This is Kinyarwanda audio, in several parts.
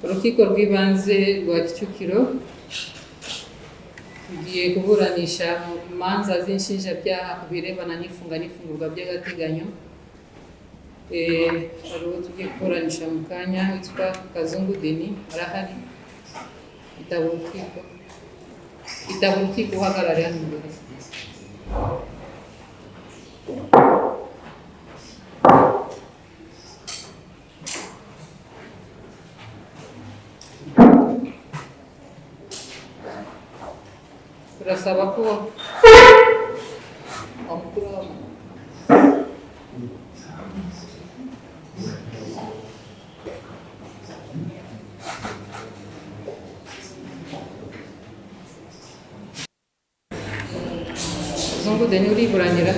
Urukiko rw'ibanze rwa Kicukiro rugiye kuburanisha imanza z'inshinjabyaha ku birebana n'ifunga n'ifungurwa by'agateganyo. Hari uwo tugiye kuburanisha mu kanya witwa Kazungu Denis, arahari. Itaba urukiko uhagarariye hano imbere. Turasaba ko amakuru Kazungu Denis uriburanira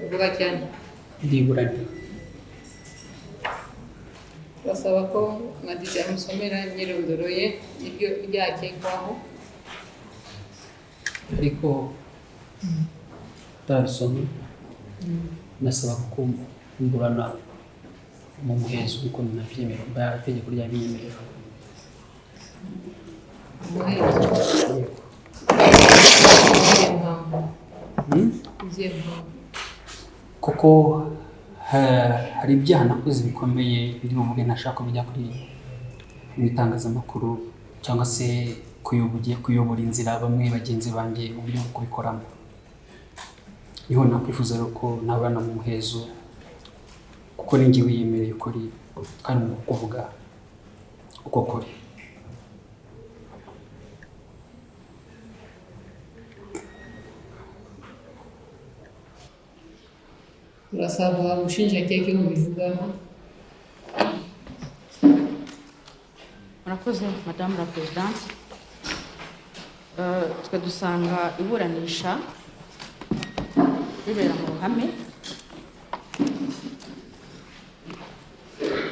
uvuga cyane ndiburanira. Turasaba ko mwadija musomera imyirondoro ye ibyo byakekwaho, ariko tarisoma nasaba ko mburana mu muhezo uko nabyemera ba itegeko rya byemerera. Kuko hari ibyaha nakoze bikomeye biri mu bwe ntashaka bijya kuri ibitangazamakuru cyangwa se kuyobora inzira bamwe bagenzi banjye uburyo bwo kubikoramo. Niho nakwifuza ko nabana mu muhezo kuko ninjye wiyemereye ukuri kandi mu kuvuga uko kuri. Turasaba ubushinjacyaha mu bivugaho. Murakoze Madame la Présidente. Twe dusanga iburanisha ribera mu ruhame,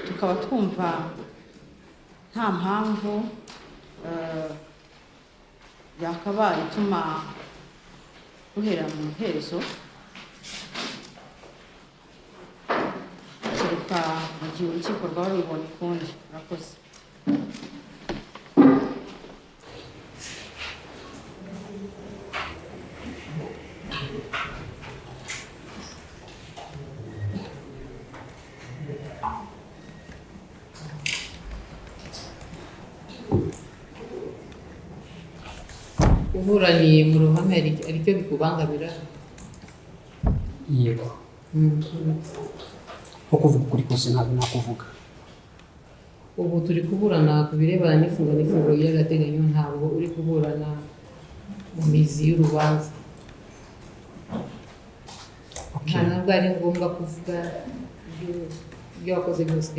tukaba twumva nta mpamvu yakabaye ituma ruhera mu muhezo kereka mu gihe urukiko rwaba rubibonye ukundi. Murakoze. Uburaniye mu ruhame aricyo bikubangamira? Yego. Nko kuvuga ukuri kose ntabwo nakuvuga. Ubu turi kuburana ku birebana n'ifunga n'ifunguro ry'agateganyo, ntabwo uri kuburana mu mizi y'urubanza. Nta nabwo ari ngombwa kuvuga ibyo wakoze byose,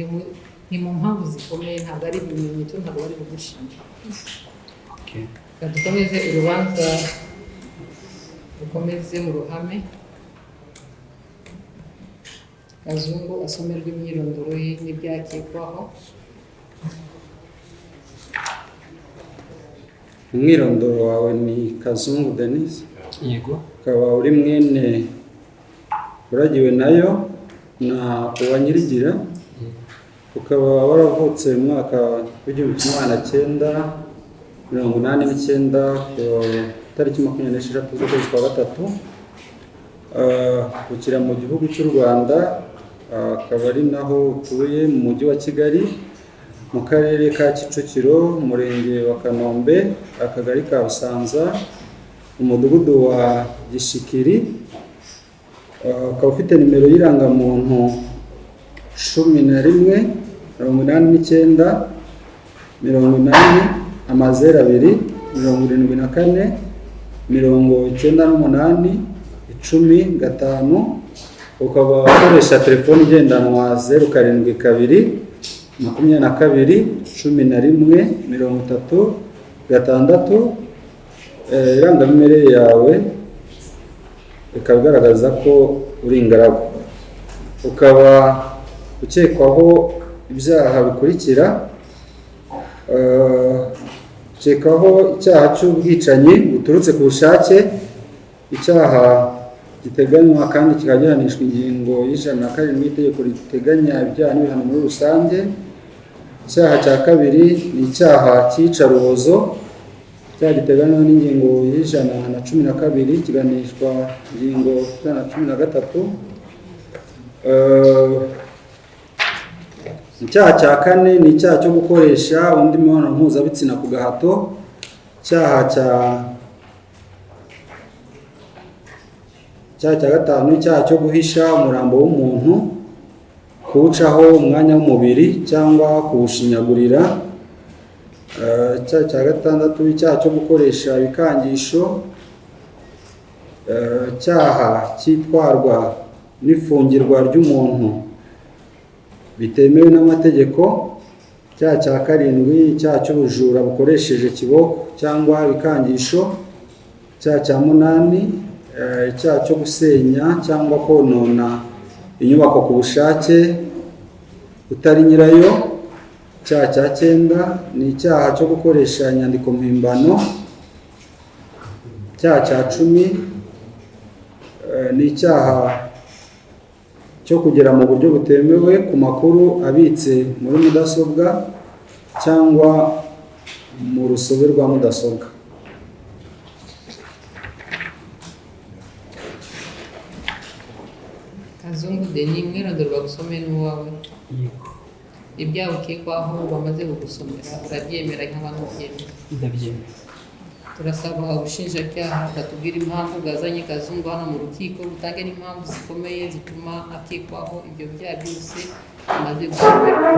ni mu mpamvu zikomeye, ntabwo ari ibimenyetso, ntabwo bari bugushinja. Dukomeze urubanza rukomeze mu ruhame. Kazungu asomerwa imyirondoro ye n'ibyakekwaho. Umwirondoro wawe ni Kazungu Denis? Yego. Ukaba uri mwene uragiwe nayo na Uwanyirigira, ukaba waravutse mu mwaka w'1989 tariki 26 z'ukwezi kwa gatatu, ukira mu gihugu cy'u Rwanda, akaba ari naho utuye mu mujyi wa Kigali, mu karere ka Kicukiro, umurenge wa Kanombe, akagari ka Busanza, umudugudu wa Gishikiri. Ukaba ufite nimero y'irangamuntu 11 89 80 2 74 98 10 ukaba ukoresha telefone igendanwa 072 22 11 36. Irangamimerere yawe ikaba igaragaza ko uri ingaragu. Ukaba ukekwaho ibyaha bikurikira: ukekwaho icyaha cy'ubwicanyi buturutse ku bushake, icyaha giteganywa kandi kikaba gihanishwa ingingo y'ijana na karindwi y'itegeko riteganya ibyaha n'ibihano muri rusange. Icyaha cya kabiri ni icyaha cy'iyicarubozo, icyaha giteganywa n'ingingo y'ijana na cumi na kabiri kiganishwa ingingo ijana na cumi na gatatu. Icyaha cya kane ni icyaha cyo gukoresha undi mibonano mpuzabitsina ku gahato. Icyaha cya gatanu icyaha cyo guhisha umurambo w'umuntu, kuwucaho umwanya w'umubiri cyangwa kuwushinyagurira. Icyaha cya gatandatu icyaha cyo gukoresha ibikangisho. Icyaha cyitwarwa n'ifungirwa ry'umuntu bitemewe n'amategeko. Icyaha cya karindwi icyaha cy'ubujura bukoresheje kiboko cyangwa ibikangisho. Icyaha cya munani icyaha cyo gusenya cyangwa konona inyubako ku bushake utari nyirayo. Icyaha cya cyenda ni icyaha cyo gukoresha inyandiko mpimbano. Icyaha cya cumi ni icyaha cyo kugera mu buryo butemewe ku makuru abitse muri mudasobwa cyangwa mu rusobe rwa mudasobwa. Kazungu Denis, umwirondoro bagusomeye n'uwawe. Yego, Ibyaha ukekwaho bamaze kugusomera urabyemera cyangwa ntubyemera? ndabyemera. Turasaba ubushinjacyaha batubwira impamvu bwazanye Kazungu hano mu rukiko, butange n'impamvu zikomeye zituma akekwaho ibyo byaha byose amaze gusomera.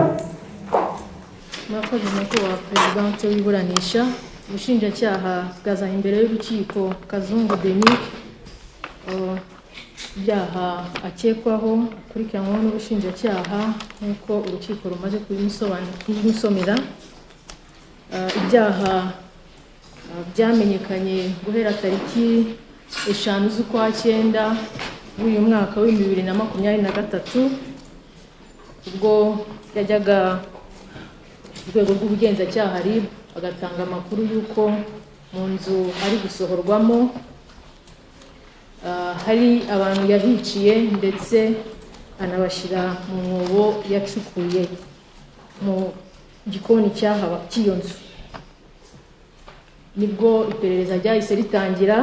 Murakoze nyakubahwa Perezidante w'iburanisha. Ubushinjacyaha bwazanye imbere y'urukiko Kazungu Denis ibyaha akekwaho akurikiranyweho n'ubushinjacyaha nk'uko urukiko rumaze kubimusomera. Ibyaha byamenyekanye guhera tariki 5 z'ukwa 9 w'uyu mwaka wa 2023 ubwo yajyaga urwego rw'ubugenzacyaha RIB agatanga amakuru y'uko mu nzu ari gusohorwamo hari abantu yahiciye ndetse anabashyira mu mwobo yacukuye mu gikoni cy'iyo nzu. Nibwo iperereza ryahise ritangira.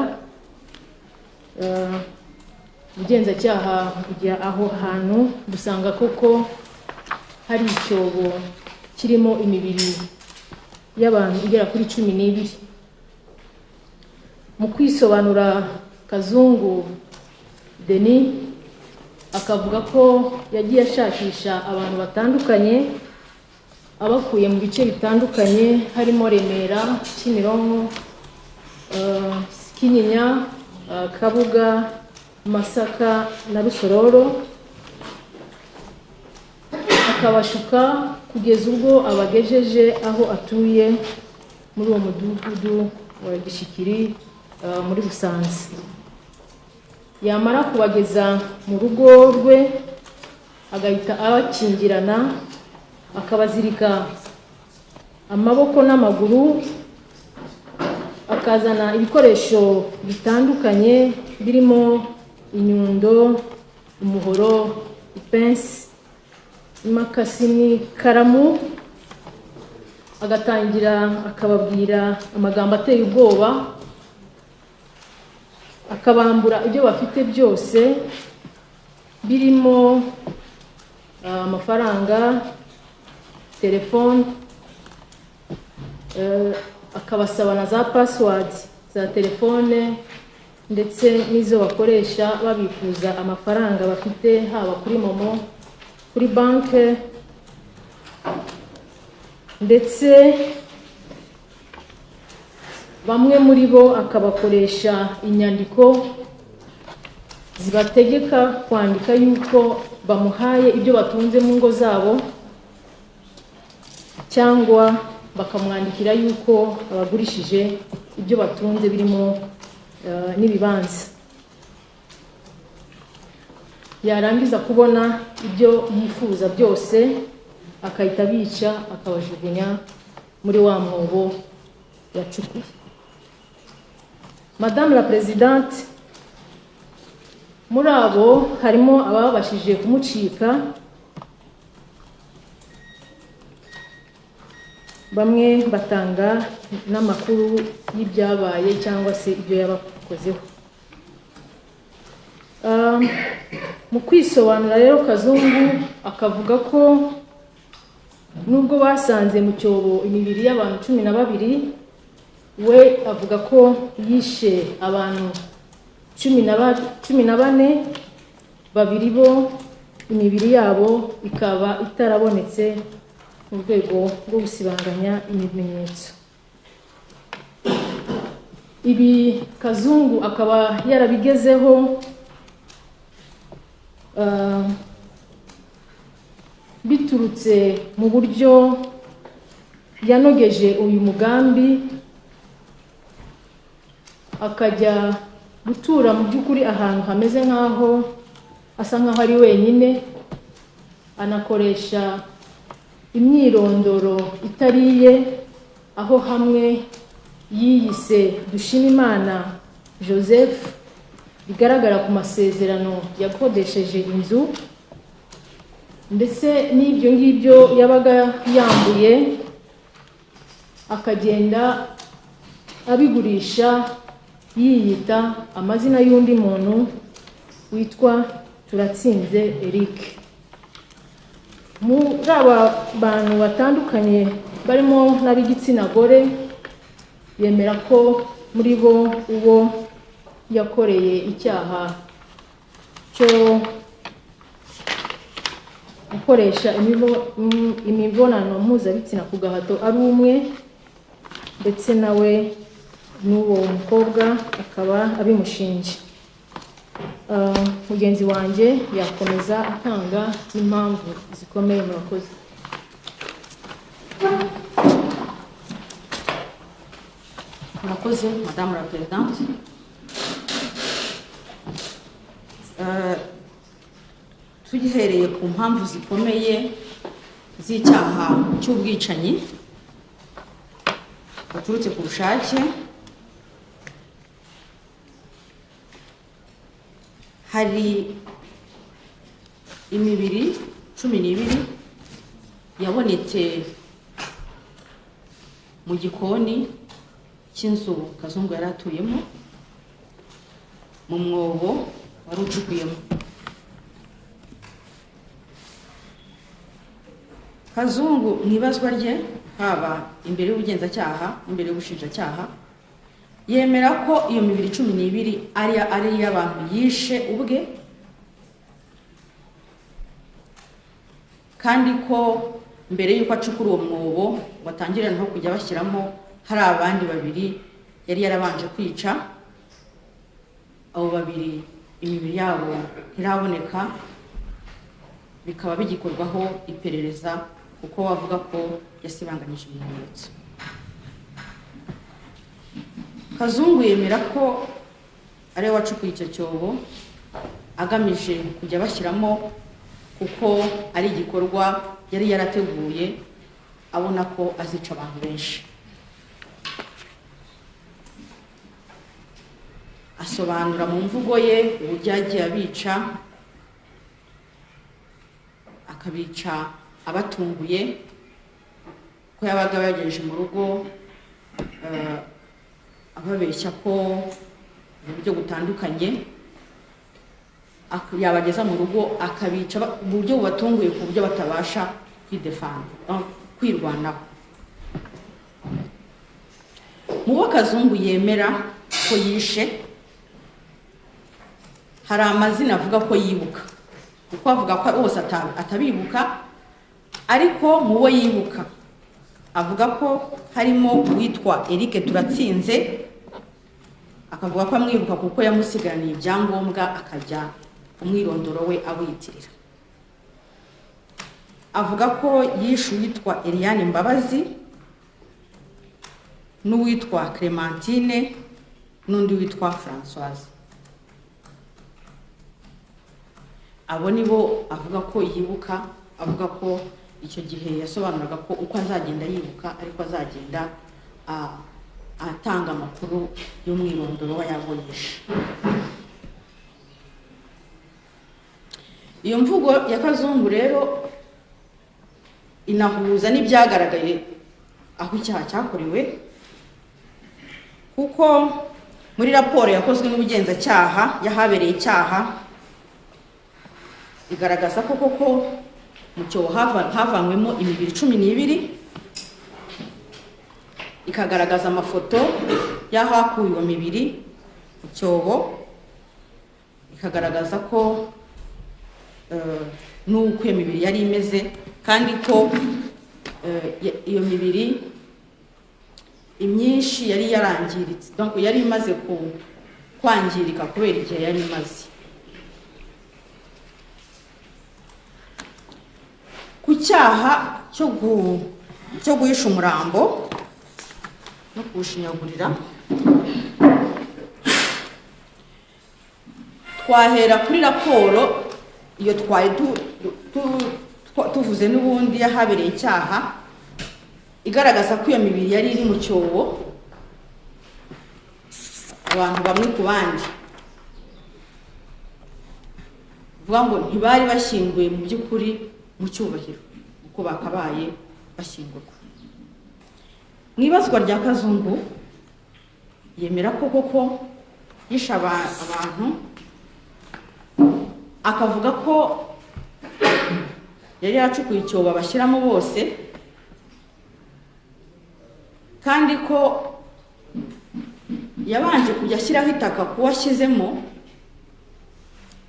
Ubugenzacyaha kujya aho hantu dusanga koko hari icyobo kirimo imibiri y'abantu igera kuri 12. Mu kwisobanura Kazungu Denis akavuga ko yagiye ashakisha abantu batandukanye abakuye mu bice bitandukanye harimo Remera, Kimironko, Kinyinya, Kabuga, Masaka na Rusororo, akabashuka kugeza ubwo abagejeje aho atuye muri uwo mudugudu wa Gishikiri muri Busanza. Yamara kubageza mu rugo rwe agahita abakingirana akabazirika amaboko n'amaguru, akazana ibikoresho bitandukanye birimo inyundo, umuhoro, ipensi, imakasi n'ikaramu, agatangira akababwira amagambo ateye ubwoba, akabambura ibyo bafite byose birimo amafaranga, telefone, akabasaba na za password za telefone ndetse n'izo bakoresha babikuza amafaranga bafite haba kuri momo, kuri banke, ndetse bamwe muri bo akabakoresha inyandiko zibategeka kwandika yuko bamuhaye ibyo batunze mu ngo zabo cyangwa bakamwandikira yuko abagurishije ibyo batunze birimo n'ibibanza. Yarangiza kubona ibyo yifuza byose akahita bica akabajugunya muri wa mwobo yacukuye. Madame la Présidente, muri abo harimo ababashije kumucika, bamwe batanga n'amakuru y'ibyabaye cyangwa se ibyo yabakozeho. Mu kwisobanura rero Kazungu akavuga ko nubwo basanze mu cyobo imibiri y'abantu 12, we avuga ko yishe abantu 14, babiri bo imibiri yabo ikaba itarabonetse mu rwego rwo gusibanganya ibimenyetso. Ibi Kazungu akaba yarabigezeho biturutse mu buryo yanogeje uyu mugambi, akajya gutura mu by'ukuri ahantu hameze nk'aho asa nk'aho ari wenyine, anakoresha imyirondoro itariye, aho hamwe yiyise Dushimimana Joseph bigaragara ku masezerano yakodesheje inzu, ndetse n'ibyo ngibyo yabaga yambuye akagenda abigurisha yiyita amazina y'undi muntu witwa Turatsinze Eric. Muri aba bantu batandukanye barimo n'ab'igitsina gore, yemera ko muri bo uwo yakoreye icyaha cyo gukoresha imibonano mpuzabitsina ku gahato ari umwe, ndetse nawe n'uwo mukobwa akaba abimushinja. Mugenzi wanjye yakomeza atanga n'impamvu zikomeye. Murakoze. Murakoze Madame la Présidente. Tugihereye ku mpamvu zikomeye z'icyaha cy'ubwicanyi buturutse ku bushake, hari imibiri 12 yabonetse mu gikoni cy'inzu Kazungu yari atuyemo mu mwobo wari ucukuyemo. Kazungu mwibazwa rye haba imbere y'ubugenzacyaha, imbere y'ubushinjacyaha, yemera ko iyo mibiri 12 ari y'abantu yishe ubwe, kandi ko mbere y'uko acukura uwo mwobo watangirira no kujya bashyiramo hari abandi 2 yari yarabanje kwica. Abo 2 imibiri yabo ntiraboneka, bikaba bigikorwaho iperereza kuko bavuga ko yasibanganyije ibimenyetso. Kazungu yemera ko ari we wacukuye icyo cyobo agamije kujya bashyiramo, kuko ari igikorwa yari yarateguye abona ko azica abantu benshi. Asobanura mu mvugo ye uburyo yagiye abica, akabica abatunguye, ko yabaga yagejeje mu rugo ababeshya ko mu buryo butandukanye, yabageza mu rugo akabica mu buryo bubatunguye ku buryo batabasha kwirwanaho. Mu bo Kazungu yemera ko yishe hari amazina avuga ko yibuka, kuko avuga ko bose atabibuka, ariko mu bo yibuka avuga ko harimo uwitwa Eric Turatsinze, akavuga ko amwibuka kuko yamusigaraniye ibyangombwa akajya umwirondoro we awiyitirira. Avuga ko yishe uwitwa Eliane Mbabazi, n'uwitwa Clementine, n'undi witwa Françoise. Abo nibo avuga ko yibuka, avuga ko icyo gihe yasobanuraga ko uko azagenda yibuka ariko azagenda atanga amakuru y'umwirondoro wa yaboyesha. Iyo mvugo ya Kazungu rero inahuza n'ibyagaragaye aho icyaha cyakorewe, kuko muri raporo yakozwe n'ubugenzacyaha y'ahabereye icyaha igaragaza ko koko mu cyobo havanywemo imibiri 12, ikagaragaza amafoto y'aho hakuwe iyo mibiri mu cyobo, ikagaragaza ko n'uko iyo mibiri yari imeze, kandi ko iyo mibiri imyinshi yari yarangiritse, donc yari imaze kwangirika kubera igihe yari imaze. Ku cyaha cyo guhisha umurambo no kuwushinyagurira, twahera kuri raporo iyo twari tuvuze n'ubundi yahabereye icyaha, igaragaza ko iyo mibiri yari iri mu cyobo, abantu bamwe ku bandi, vuga ngo ntibari bashyinguye mu by'ukuri mu cyubahiro uko bakabaye bashyingurwa. Mu ibazwa rya Kazungu yemera ko koko yishe abantu, akavuga ko yari yacukuye icyobo bashyiramo bose, kandi ko yabanje kujya ashyiraho itaka kuwashyizemo,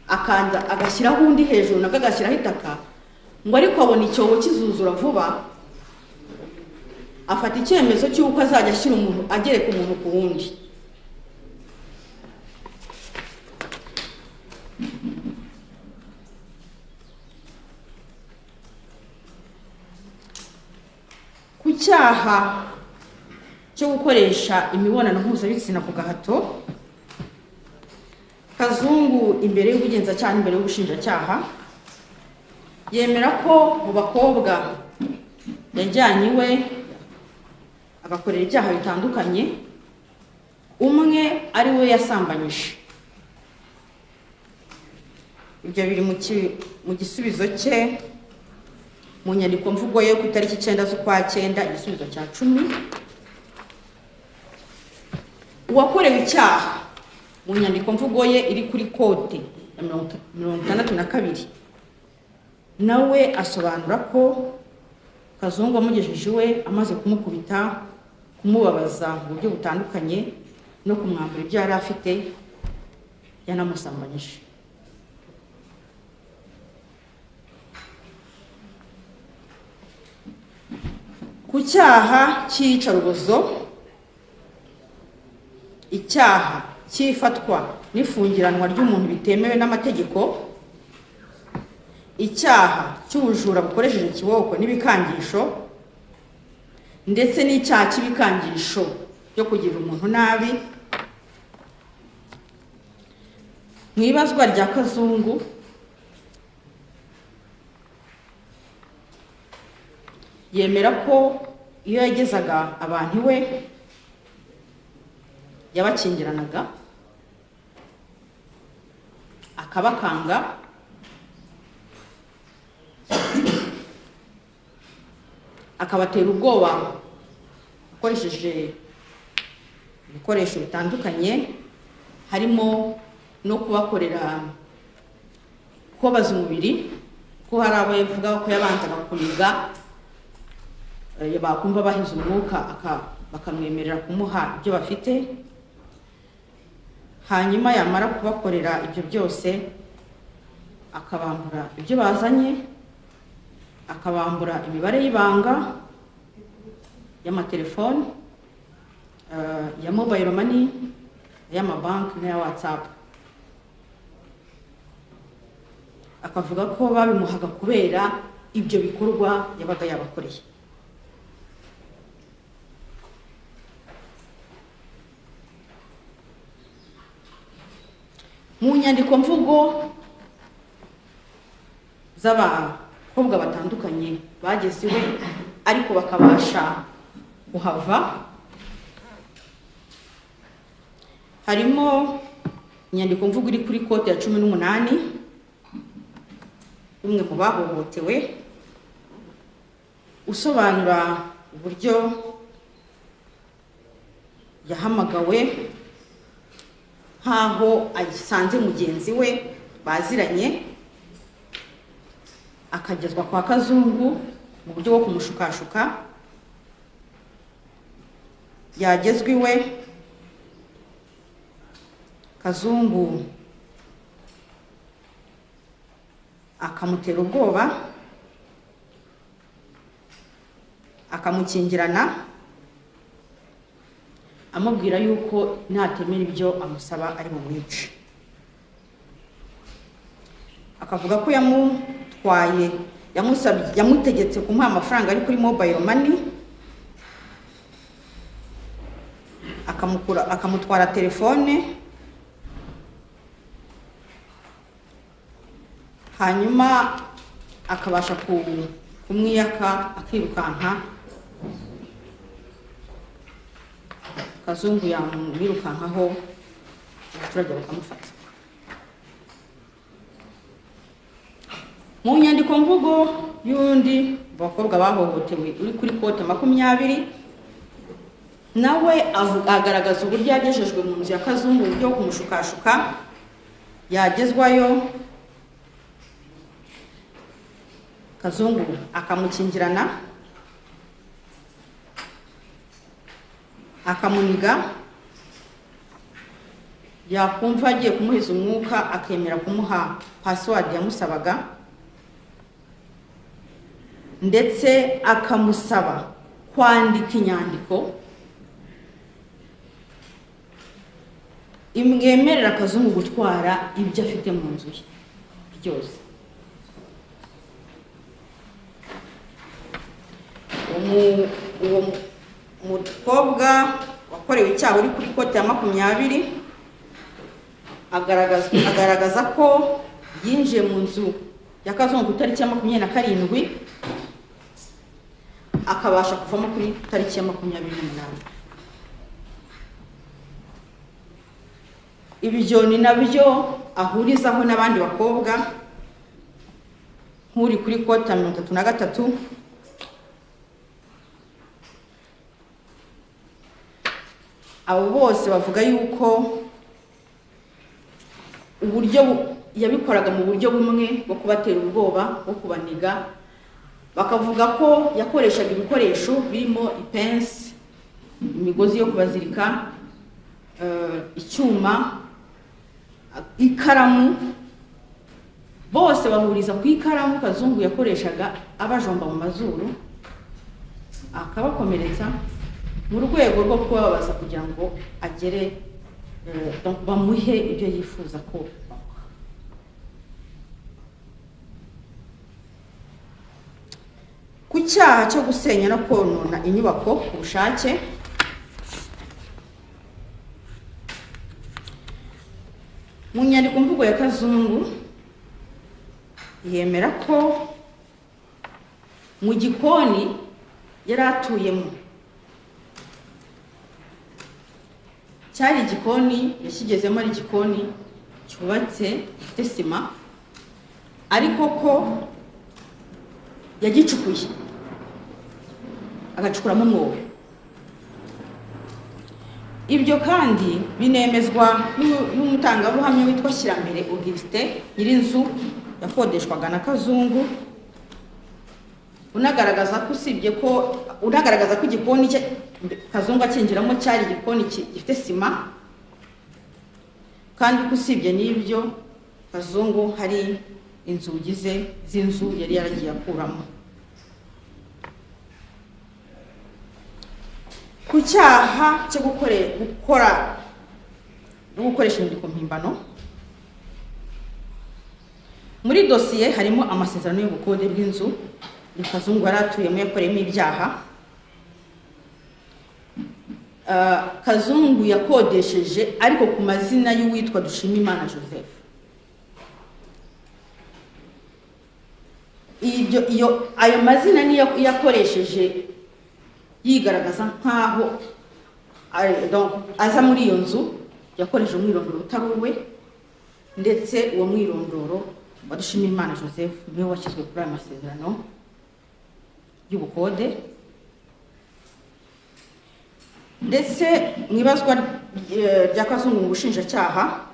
akanda agashyiraho undi hejuru nabwo agashyiraho itaka, ngo ariko abona icyobo kizuzura vuba, afata icyemezo cy'uko azajya ashyira umuntu agereka umuntu ku wundi. Ku cyaha cyo gukoresha imibonano mpuzabitsina ku gahato, Kazungu imbere y'ubugenzacyaha imbere y'ubushinjacyaha yemera ko mu bakobwa yajyanye iwe agakorera ibyaha bitandukanye, umwe ari we yasambanyije. Ibyo biri mu gisubizo cye mu nyandiko mvugo ye ku itariki 9 z'ukwa 9, igisubizo cya 10. Uwakorewe icyaha mu nyandiko mvugo ye iri kuri kote ya 62 nawe asobanura ko Kazungu amugejeje iwe amaze kumukubita, kumubabaza mu buryo butandukanye no kumwambura ibyo yari afite, yanamusambanyije. Ku cyaha cy'iyicarubozo, icyaha cy'ifatwa n'ifungiranwa ry'umuntu bitemewe n'amategeko, icyaha cy'ubujura bukoresheje ikiboko n'ibikangisho, ndetse n'icyaha cy'ibikangisho byo kugira umuntu nabi, mu ibazwa rya Kazungu yemera ko iyo yagezaga abantu iwe yabakingiranaga, akabakanga, akabatera ubwoba akoresheje ibikoresho bitandukanye, harimo no kubakorera kubabaza umubiri, ko hari abo yavuga ko yabanzaga kuniga, bakumva bahize umwuka bakamwemerera kumuha ibyo bafite, hanyuma yamara kubakorera ibyo byose akabambura ibyo bazanye, akabambura imibare y'ibanga y'amatelefone, ya mobile money, y'amabanki n'aya WhatsApp. Akavuga ko babimuhaga kubera ibyo bikorwa yabaga yabakoreye. Mu nyandiko mvugo z'abakobwa batandukanye bageze iwe ariko bakabasha kuhava, harimo inyandiko mvugo iri kuri kote ya 18 umwe mu bahohotewe usobanura uburyo yahamagawe nk'aho agisanze mugenzi we baziranye, akagezwa kwa Kazungu mu buryo bwo kumushukashuka. Yagezwe iwe, Kazungu akamutera ubwoba, akamukingirana, amubwira yuko natemera ibyo amusaba ari bumwice. Akavuga ko yamutegetse kumuha amafaranga ari kuri mobile money, akamutwara telefone, hanyuma akabasha kumwiyaka akirukanka. Kazungu yamwirukankaho, abaturage bakamufata. Mu nyandiko mvugo y'undi bakobwa bahohotewe uri kuri kote 20, nawe agaragaza uburyo yagejejwe mu nzu ya Kazungu, uburyo kumushukashuka. Yagezwayo, Kazungu akamukingirana, akamuniga, yakumva agiye kumuhiza umwuka akemera kumuha password yamusabaga, ndetse akamusaba kwandika inyandiko imwemerera Kazungu gutwara ibyo afite mu nzu ye byose. Uwo mukobwa wakorewe icyaha uri kuri kote ya 20 agaragaza ko yinjiye mu nzu ya Kazungu ku itariki ya 27, akabasha kuvamo kuri tariki ya 28. Ibyo ni nabyo ahurizaho n'abandi bakobwa nk'uri kuri kote 33. Abo bose bavuga yuko uburyo yabikoraga mu buryo bumwe bwo kubatera ubwoba, bwo kubaniga. Bakavuga ko yakoreshaga ibikoresho birimo ipensi, imigozi yo kubazirika, icyuma, ikaramu. Bose bahuriza ku ikaramu Kazungu yakoreshaga abajomba mu mazuru, akabakomeretsa mu rwego rwo kubabaza kugira ngo agere bamuhe ibyo yifuza ko bamuha. Ku cyaha cyo gusenya no konona inyubako ku bushake, mu nyandiko mvugo ya Kazungu yemera ko mu gikoni yari atuyemo, cyari igikoni yashigezemo ari igikoni cyubatse gifite sima, ariko ko yagicukuye agacukuramo umwobo. Ibyo kandi binemezwa n'umutangabuhamya witwa Shyirambere Augustin nyirinzu yakodeshwaga na Kazungu, unagaragaza ko igikoni cye Kazungu akinjiramo cyari igikoni gifite sima, kandi usibye n'ibyo Kazungu hari inzugi z'inzu yari yaragiye akuramo. Ku cyaha cyo gukora no gukoresha inyandiko mpimbano, muri dosiye harimo amasezerano y'ubukode bw'inzu Kazungu yari atuyemo yakoreyemo ibyaha. Kazungu yakodesheje ariko ku mazina y'uwitwa Dushimimana Joseph. Ayo mazina niyo yakoresheje yigaragaza nkaho aza muri iyo nzu, yakoresheje umwirondoro utari uwe, ndetse uwo mwirondoro Dushimimana Joseph niwe washyizwe kuri aya masezerano y'ubukode, ndetse mu ibazwa rya Kazungu mu bushinjacyaha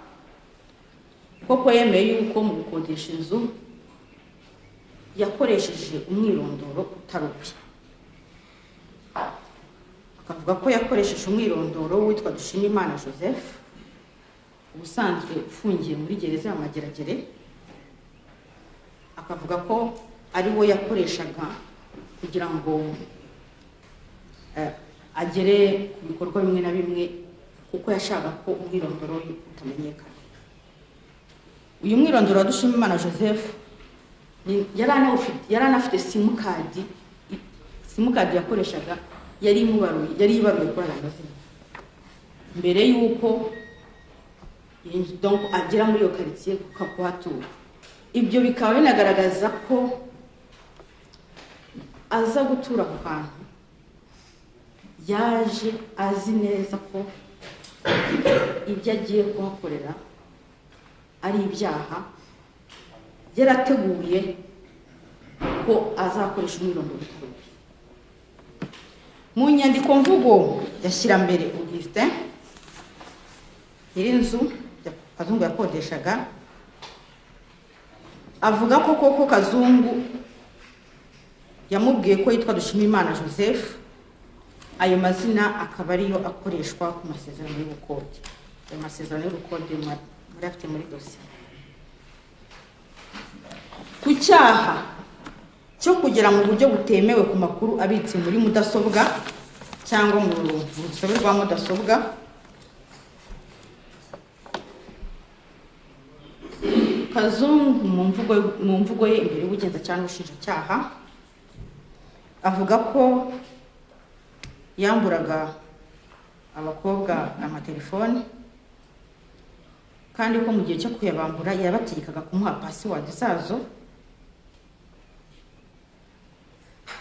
koko yemeye yuko mu gukodesha inzu yakoresheje umwirondoro utari uwe. Akavuga ko yakoresheje umwirondoro witwa Dushimimana Joseph ubusanzwe ufungiye muri gereza ya Mageragere, akavuga ko ari wo yakoreshaga kugira ngo agere ku bikorwa bimwe na bimwe, kuko yashaka ko umwirondoro we utamenyekana. Uyu mwirondoro wa Dushimimana Joseph yari anafite simukadi yakoreshaga yari ibaruye kuri aya mazina mbere y'uko donc agera muri iyo quartier kuhatura. Ibyo bikaba binagaragaza ko aza gutura ku hantu yaje azi neza ko ibyo agiye kuhakorera ari ibyaha, yarateguye ko azakoresha umwirondoro utari uwe. Mu nyandiko mvugo yashyira mbere Augustin nyir'inzu Kazungu yakodeshaga, avuga ko koko Kazungu yamubwiye ko yitwa Dushimimana Joseph, ayo mazina akaba ariyo akoreshwa ku masezerano y'ubukode. Ayo masezerano y'ubukode muri afite muri dosiye. Ku cyaha cyo kugera mu buryo butemewe ku makuru abitse muri mudasobwa cyangwa mu rusobe rwa mudasobwa, Kazungu mu mvugo ye imbere y'ubugenzacyaha n'ubushinjacyaha avuga ko yamburaga abakobwa amatelefoni, kandi ko mu gihe cyo kuyabambura yabategekaga kumuha password zazo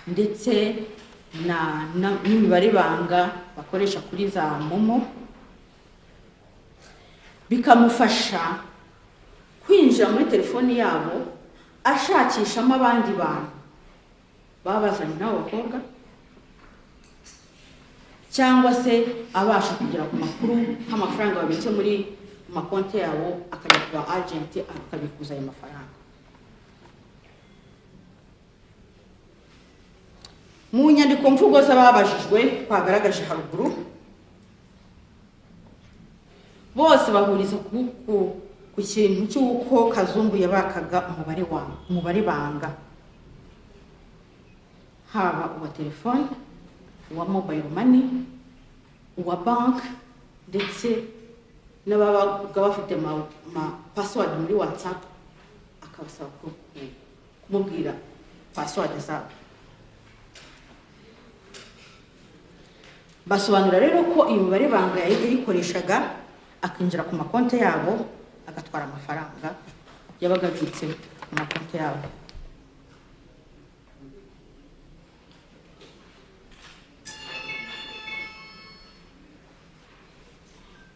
ndetse n'imibare banga bakoresha kuri za momo, bikamufasha kwinjira muri telefoni yabo ashakishamo abandi bantu babazanye n'abo bakobwa, cyangwa se abasha kugera ku makuru nk'amafaranga babitse muri makonti yabo akajya kuba agent akabikuza ayo mafaranga. Mu nyandiko mvugo z'ababajijwe twagaragaje haruguru, bose bahuriza ku kintu cy'uko Kazungu yabakaga umubare banga, haba uwa telefone, uwa mobile money, uwa bank, ndetse n'ababaga bafite password muri WhatsApp akabasaba kumubwira password zabo. Basobanura rero ko iyo mibare banga yayikoreshaga akinjira ku makonti yabo agatwara amafaranga yabaga abitse ku makonti yabo.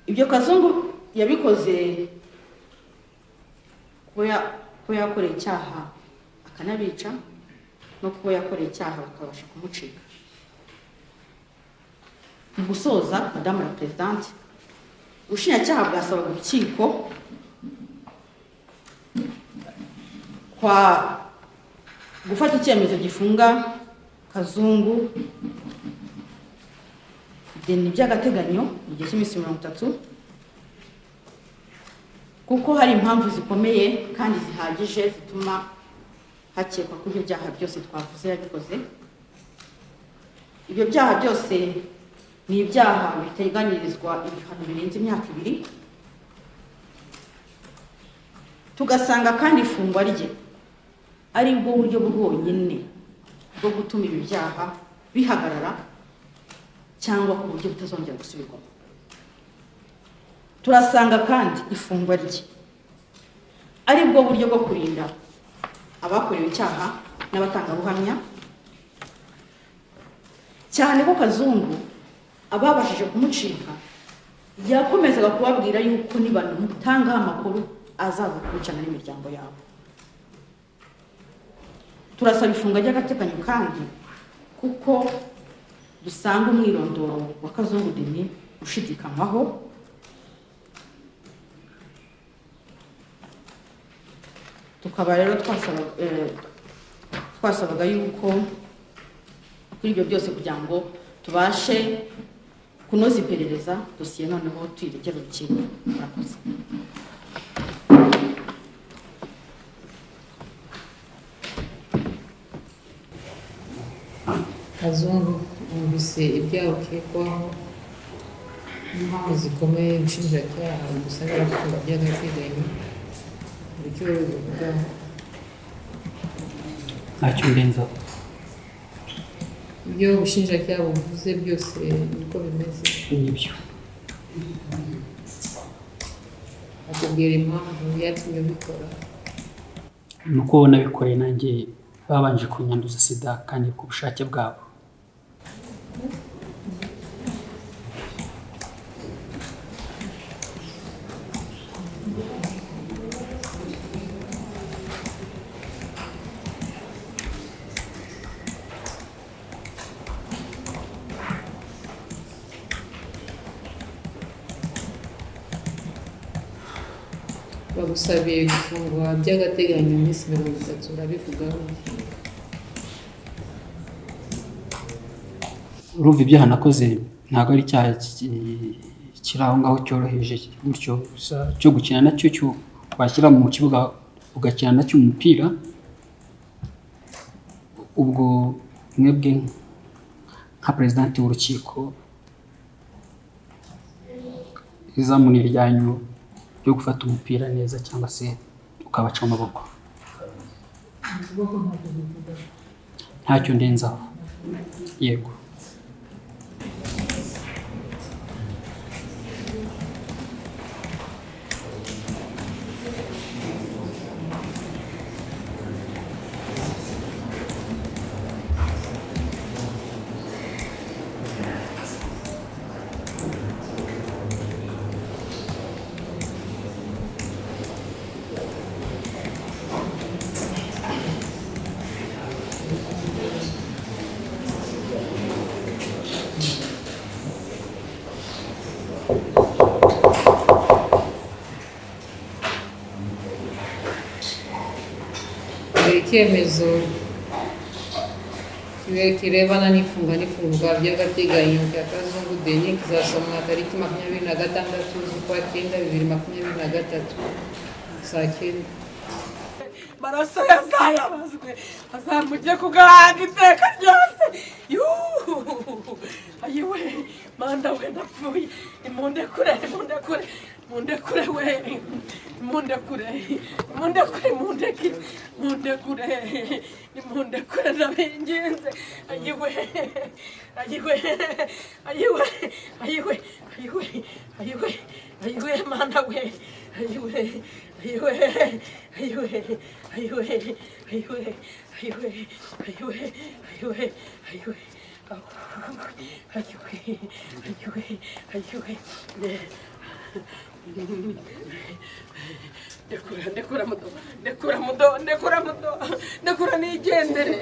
Ibyo Kazungu yabikoze ko yakoreye icyaha akanabica, no kuba yakoreye icyaha bakabasha kumucika. Mu gusoza, Madame la Présidente, ubushinjacyaha bwasabaga urukiko gufata icyemezo gifunga Kazungu ideni by'agateganyo mu gihe cy'iminsi 30, kuko hari impamvu zikomeye kandi zihagije zituma hakekwa ko ibyo byaha byose twavuze yabikoze. Ibyo byaha byose ni ibyaha biteganirizwa ibihano birenze imyaka 2, tugasanga kandi ifungwa rye ari bwo buryo bwonyine bwo gutuma ibi byaha bihagarara cyangwa ku buryo butazongera gusubirwamo. Turasanga kandi ifungwa rye ari bwo buryo bwo kurinda abakorewe icyaha n'abatangabuhamya, cyane ko Kazungu ababashije kumucika yakomezaga kubabwira yuko nibanamutanga amakuru azaza kwicana n'imiryango yabo. turasaba ifunga ry'agateganyo kandi kuko dusanga umwirondoro wa Kazungu Denis ushidikanywaho, tukaba rero twasabaga yuko kuri ibyo byose kugira ngo tubashe kunoza iperereza dosiye noneho tuyiregera urukiko. Murakoze. Kazungu, wumvise ibyaha ukekwaho impamvu zikomeye ubushinjacyaha bugusabira gufunga by'agateganyo, icyo bivugaho? ntacyo ndenzaho. Ibyo ubushinjacyaha buvuze byose niko bimeze? Nibyo. Akubwira impamvu yatumye ubikora? ni uko nabikoreye nanjye babanje kunyanduza sida kandi ku bushake bwabo. Bagusabiye gufungwa by'agateganyo iminsi 30, urabivugaho? Urumva ibyaha nakoze ntabwo ari icyaha kiri aho ngaho cyoroheje gutyo gusa cyo gukina nacyo cyo washyira mu kibuga ugakina nacyo umupira. Ubwo mwebwe nka presidenti w'urukiko izamuni ryanyu yo gufata umupira neza cyangwa se ukabaca amaboko. Ntacyo ndenzaho. Yego. Icyemezo kirebana n'ifungwa by'agateganyo cya Kazungu Denis kizasomwa tariki 26 z'ukwa 9 2023 saa 9. Maraso yazayabazwe azamujye kugahanga iteka ryose. Ayiwe manda we ndapfuye. Imundekure we mundekure ndabinginze. Ayiwe manda we. Ndekura nigendere.